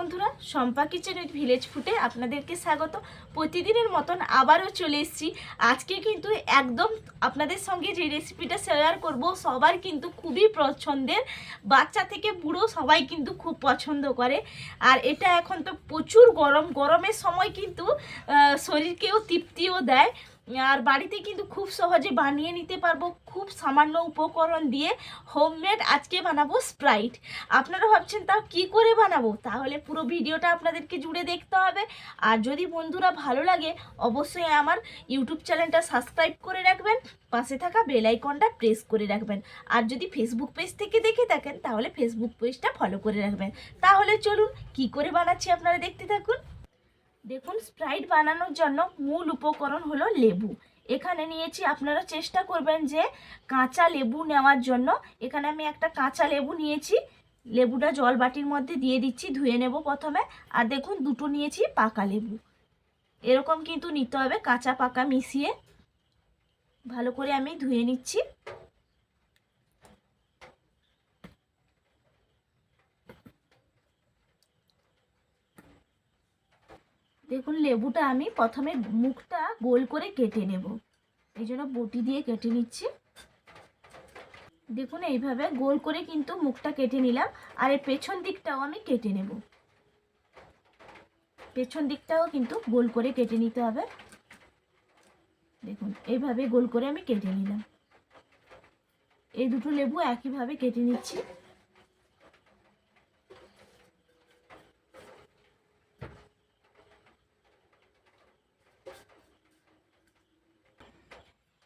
বন্ধুরা, Shampa kitchen with village ফুডে আপনাদেরকে স্বাগত। প্রতিদিনের মতন আবারও চলে এসেছি। আজকে কিন্তু একদম আপনাদের সঙ্গে যে রেসিপিটা শেয়ার করব সবার কিন্তু খুবই পছন্দের, বাচ্চা থেকে বুড়ো সবাই কিন্তু খুব পছন্দ করে। আর এটা এখন তো প্রচুর গরমের সময় কিন্তু শরীরকেও তৃপ্তিও দেয়। আর বাড়িতে কিন্তু খুব সহজে বানিয়ে নিতে পারবো খুব সামান্য উপকরণ দিয়ে। হোমমেড আজকে বানাবো স্প্রাইট। আপনারা ভাবছেন তাও কি করে বানাবো, তাহলে পুরো ভিডিওটা আপনাদেরকে জুড়ে দেখতে হবে। আর যদি বন্ধুরা ভালো লাগে অবশ্যই আমার ইউটিউব চ্যানেলটা সাবস্ক্রাইব করে রাখবেন, পাশে থাকা বেল আইকনটা প্রেস করে রাখবেন। আর যদি ফেসবুক পেজ থেকে দেখে থাকেন তাহলে ফেসবুক পেজটা ফলো করে রাখবেন। তাহলে চলুন কি করে বানাচ্ছি আপনারা দেখতে থাকুন। দেখুন, স্প্রাইট বানানোর জন্য মূল উপকরণ হলো লেবু। এখানে নিয়েছি, আপনারা চেষ্টা করবেন যে কাঁচা লেবু নেওয়ার জন্য। এখানে আমি একটা কাঁচা লেবু নিয়েছি। লেবুটা জল বাটির মধ্যে দিয়ে দিচ্ছি, ধুয়ে নেব প্রথমে। আর দেখুন, দুটো নিয়েছি পাকা লেবু। এরকম কিন্তু নিতে হবে, কাঁচা পাকা মিশিয়ে ভালো করে আমি ধুয়ে নিচ্ছি। দেখুন, লেবুটা আমি প্রথমে মুখটা গোল করে কেটে নেব, এই জন্য বটি দিয়ে কেটে নিচ্ছি। দেখুন, এইভাবে গোল করে কিন্তু মুখটা কেটে নিলাম। আর এর পেছন দিকটাও আমি কেটে নেব, পেছন দিকটাও কিন্তু গোল করে কেটে নিতে হবে। দেখুন, এইভাবে গোল করে আমি কেটে নিলাম। এই দুটো লেবু একইভাবে কেটে নিচ্ছি।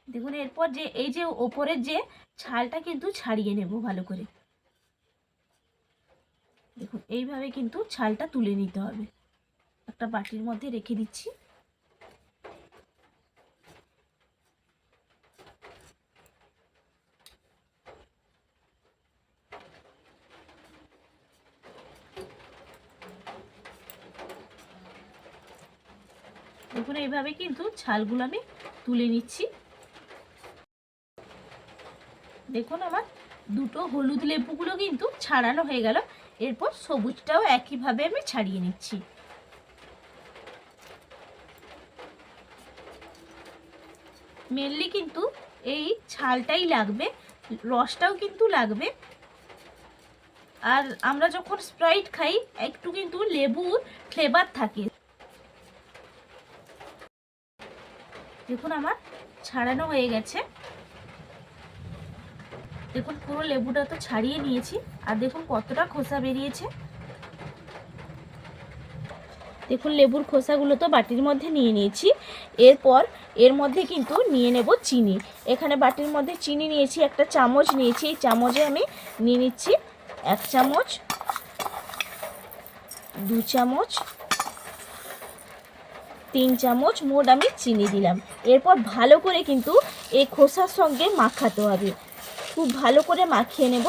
দেখুন, এরপর যে এই যে ওপরের যে ছালটা কিন্তু ছাড়িয়ে নেব ভালো করে। দেখুন, এইভাবে কিন্তু ছালটা তুলে নিতে হবে। একটা বাটির মধ্যে রেখে দিচ্ছি। দেখুন, এইভাবে কিন্তু ছালগুলো আমি তুলে নিচ্ছি। দেখুন, আমার দুটো হলুদ লেবুগুলো কিন্তু ছাড়ানো হয়ে গেল। এরপর সবুজটাও একইভাবে আমি ছাড়িয়ে নিচ্ছি। মেনলি কিন্তু এই ছালটাই লাগবে, রসটাও কিন্তু লাগবে। আর আমরা যখন স্প্রাইট খাই একটু কিন্তু লেবুর ফ্লেভার থাকে। দেখুন, আমার ছাড়ানো হয়ে গেছে। দেখুন, পুরো লেবুটা তো ছাড়িয়ে নিয়েছি। আর দেখুন কতটা খোসা বেরিয়েছে। দেখুন, লেবুর খোসাগুলো তো বাটির মধ্যে নিয়ে নিয়েছি। এরপর এর মধ্যে কিন্তু নিয়ে নেব চিনি। এখানে বাটির মধ্যে চিনি নিয়েছি, একটা চামচ নিয়েছি। এই চামচে আমি নিয়ে নিচ্ছি 1 চামচ, 2 চামচ, 3 চামচ মোট আমি চিনি দিলাম। এরপর ভালো করে কিন্তু এই খোসার সঙ্গে মাখাতে হবে, খুব ভালো করে মাখিয়ে নেব।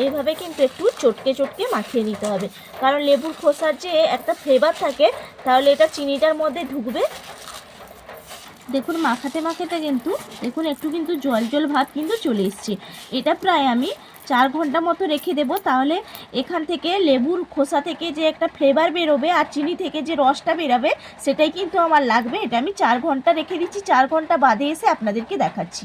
এইভাবে কিন্তু একটু চটকে চটকে মাখিয়ে নিতে হবে, কারণ লেবুর খোসার যে একটা ফ্লেভার থাকে তাহলে এটা চিনিটার মধ্যে ঢুকবে। দেখুন, মাখাতে মাখাতে কিন্তু দেখুন একটু কিন্তু জল জল ভাব কিন্তু চলে এসছে। এটা প্রায় আমি 4 ঘন্টা মতো রেখে দেব, তাহলে এখান থেকে লেবুর খোসা থেকে যে একটা ফ্লেভার বেরোবে আর চিনি থেকে যে রসটা বেরোবে সেটাই কিন্তু আমার লাগবে। এটা আমি 4 ঘন্টা রেখে দিচ্ছি। 4 ঘন্টা বাদে এসে আপনাদেরকে দেখাচ্ছি।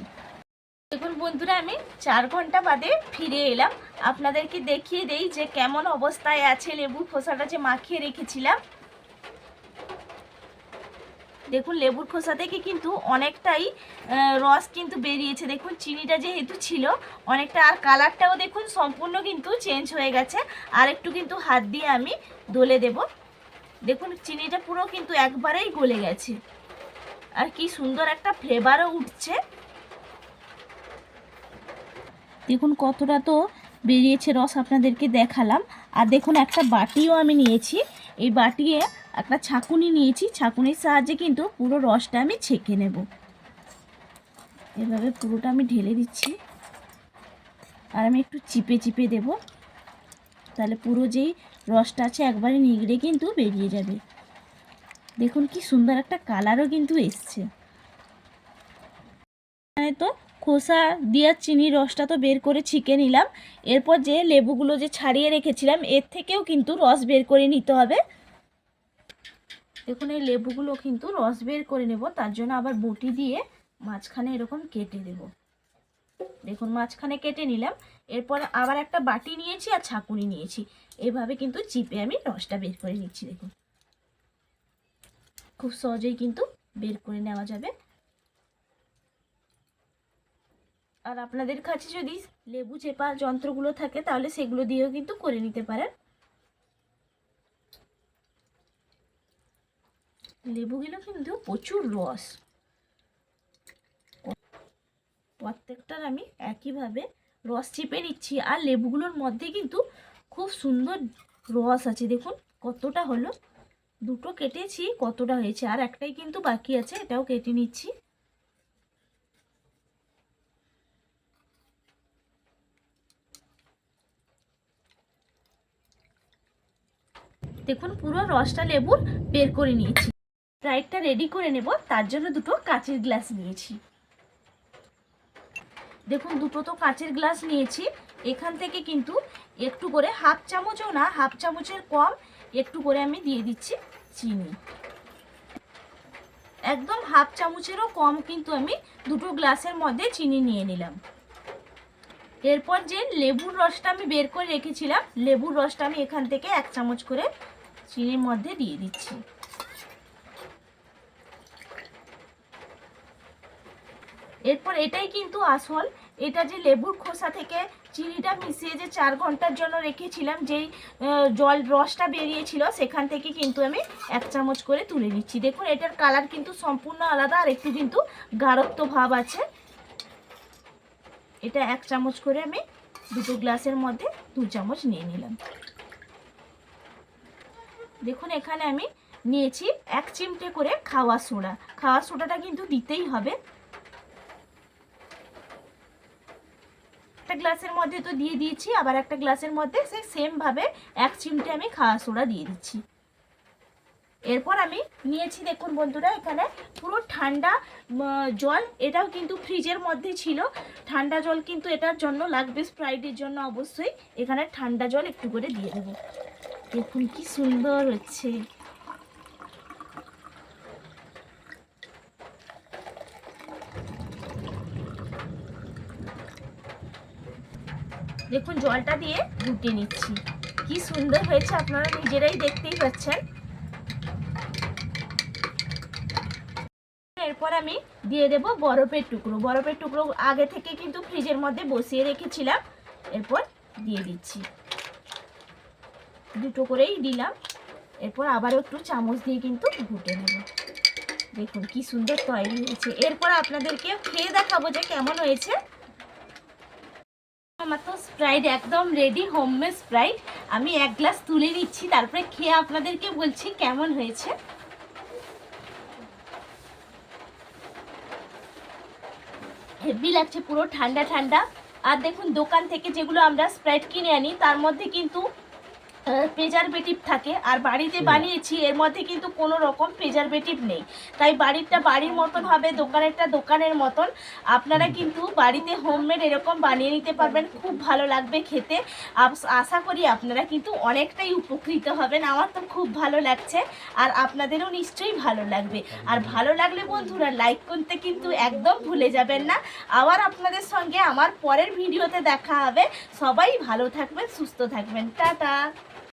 দেখুন বন্ধুরা, আমি 4 ঘন্টা বাদে ফিরে এলাম। আপনাদেরকে দেখিয়ে দেই যে কেমন অবস্থায় আছে লেবুর খোসাটা যে মাখিয়ে রেখেছিলাম। দেখুন, লেবুর খোসা থেকে কিন্তু অনেকটাই রস কিন্তু বেরিয়েছে। দেখুন, চিনিটা যেহেতু ছিল অনেকটা, আর কালারটাও দেখুন সম্পূর্ণ কিন্তু চেঞ্জ হয়ে গেছে। আর একটু কিন্তু হাত দিয়ে আমি ডলে দেব। দেখুন, চিনিটা পুরো কিন্তু একবারেই গলে গেছে। আর কি সুন্দর একটা ফ্লেভারও উঠছে। দেখুন কতটা তো বেরিয়েছে রস, আপনাদেরকে দেখালাম। আর দেখুন, একটা বাটিও আমি নিয়েছি। এই বাটিয়ে একটা ছাঁকুনি নিয়েছি, ছাঁকুনির সাহায্যে কিন্তু পুরো রসটা আমি ছেঁকে নেব। এভাবে পুরোটা আমি ঢেলে দিচ্ছি। আর আমি একটু চিপে চিপে দেব, তাহলে পুরো যেই রসটা আছে একবারে নিগড়ে কিন্তু বেরিয়ে যাবে। দেখুন কি সুন্দর একটা কালারও কিন্তু এসছে। এখানে তো খোসা দিয়ে চিনির রসটা তো বের করে ছেঁকে নিলাম। এরপর যে লেবুগুলো যে ছাড়িয়ে রেখেছিলাম এর থেকেও কিন্তু রস বের করে নিতে হবে। দেখুন এই লেবুগুলো কিন্তু রস বের করে নেব, তার জন্য আবার বটি দিয়ে মাঝখানে এরকম কেটে দেব। দেখুন মাঝখানে কেটে নিলাম। এরপর আবার একটা বাটি নিয়েছি আর ছাঁকুনি নিয়েছি, এভাবে কিন্তু চিপে আমি রসটা বের করে নিচ্ছি। দেখুন খুব সহজেই কিন্তু বের করে নেওয়া যাবে। আর আপনাদের কাছে যদি লেবু চেপা যন্ত্রগুলো থাকে তাহলে সেগুলো দিয়েও কিন্তু করে নিতে পারেন। লেবুগুলো কিন্তু প্রচুর রস, প্রত্যেকটার আমি একইভাবে রস চিপে নিচ্ছি। আর লেবুগুলোর মধ্যে কিন্তু খুব সুন্দর রস আছে। দেখুন কতটা হলো, দুটো কেটেছি কতটা হয়েছে, আর একটাই কিন্তু বাকি আছে, এটাও কেটে নিচ্ছি। দেখুন পুরো রসটা লেবুর বের করে নিয়েছি। স্প্রাইটটা রেডি করে নেব, তার জন্য দুটো কাচের গ্লাস নিয়েছি। দেখুন দুটো তো কাচের গ্লাস নিয়েছি। এখান থেকে কিন্তু একটু করে, হাফ চামচও না, হাফ চামচের কম একটু করে আমি দিয়ে দিচ্ছি চিনি। একদম হাফ চামচেরও কম কিন্তু আমি দুটো গ্লাসের মধ্যে চিনি নিয়ে নিলাম। এরপর যে লেবুর রসটা আমি বের করে রেখেছিলাম, লেবুর রসটা আমি এখান থেকে এক চামচ করে চিনির মধ্যে দিয়ে দিচ্ছি। এরপর এটাই কিন্তু আসল, এটা যে লেবুর খোসা থেকে চিনিটা মিশিয়ে যে 4 ঘন্টার জন্য রেখেছিলাম, যেই জল রসটা বেরিয়েছিল সেখান থেকে কিন্তু আমি এক চামচ করে তুলে নিচ্ছি। দেখুন এটার কালার কিন্তু সম্পূর্ণ আলাদা, আর একটু কিন্তু গাঢ়ত্ব ভাব আছে। এটা এক চামচ করে আমি দুটো গ্লাসের মধ্যে 2 চামচ নিয়ে নিলাম। দেখুন এখানে আমি নিয়েছি 1 চিমটে করে খাওয়া সোডা। খাওয়া সোডাটা কিন্তু দিতেই হবে। একটা গ্লাসের মধ্যে তো দিয়ে দিয়েছি, আবার একটা গ্লাসের মধ্যে সেই সেম ভাবে 1 চিমটে আমি খাওয়া সোডা দিয়ে দিচ্ছি। এরপর আমি নিয়েছি, দেখুন বন্ধুরা এখানে পুরো ঠান্ডা জল, এটাও কিন্তু ফ্রিজের মধ্যে ছিল। ঠান্ডা জল কিন্তু এটার জন্য লাগবে, স্প্রাইটের জন্য অবশ্যই এখানে ঠান্ডা জল একটু করে দিয়ে দেবো। দেখুন কি সুন্দর হচ্ছে। দেখুন জলটা দিয়ে ফুটিয়ে নিচ্ছি, কি সুন্দর হয়েছে, আপনারা নিজেরাই দেখতেই পাচ্ছেন। এরপর আমি দিয়ে দেব বরফের টুকরো। বরফের টুকরো আগে থেকে কিন্তু ফ্রিজের মধ্যে বসিয়ে রেখেছিলাম, এরপর দিয়ে দিচ্ছি। দুটো করেই দিলাম। এরপর আবারও একটু চামচ দিয়ে কিন্তু ঘুটে নেব। দেখুন কি সুন্দর তৈরি হয়েছে। এরপর আপনাদেরকে খেয়ে দেখাবো যে কেমন হয়েছে। আমার তো স্প্রাইট একদম রেডি, হোমমেড স্প্রাইট। আমি 1 গ্লাস তুলে নিচ্ছি, তারপরে খেয়ে আপনাদেরকে বলছি কেমন হয়েছে। হেভি লাগছে, পুরো ঠান্ডা ঠান্ডা। আর দেখুন দোকান থেকে যেগুলো আমরা স্প্রাইট কিনে আনি তার মধ্যে কিন্তু প্রিজারভেটিভ থাকে, আর বাড়িতে বানিয়েছি এর মধ্যে কিন্তু কোনো রকম প্রিজারভেটিভ নেই। তাই বাড়িরটা বাড়ির মতন হবে, দোকানেরটা দোকানের মতন। আপনারা কিন্তু বাড়িতে হোমমেড এরকম বানিয়ে নিতে পারবেন, খুব ভালো লাগবে খেতে। আশা করি আপনারা কিন্তু অনেকটাই উপকৃত হবেন। আমার তো খুব ভালো লাগছে, আর আপনাদেরও নিশ্চয়ই ভালো লাগবে। আর ভালো লাগলে বন্ধুরা লাইক করতে কিন্তু একদম ভুলে যাবেন না। আবার আপনাদের সঙ্গে আমার পরের ভিডিওতে দেখা হবে। সবাই ভালো থাকবেন, সুস্থ থাকবেন, টাটা।